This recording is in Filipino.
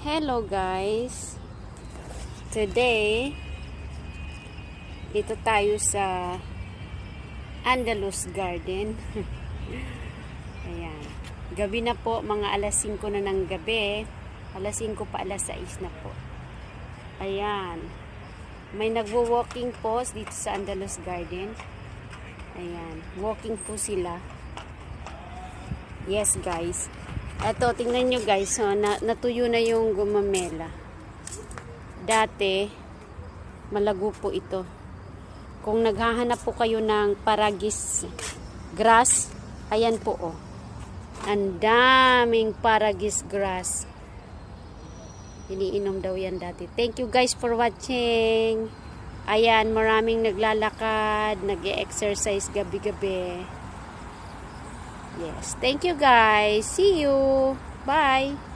Hello guys, today dito tayo sa Andalus Garden. Ayan, gabi na po, mga alas 5 na ng gabi, alas 5 pa, alas 6 na po. Ayan, may nagwo-walking po dito sa Andalus Garden. Ayan, walking po sila. Yes guys, eto, tingnan nyo guys, so, natuyo na yung gumamela. Dati, malago po ito. Kung naghahanap po kayo ng paragis grass, ayan po oh. Ang daming paragis grass. Iniinom daw yan dati. Thank you guys for watching. Ayan, maraming naglalakad, nag-e-exercise gabi-gabi. Yes, thank you guys. See you. Bye.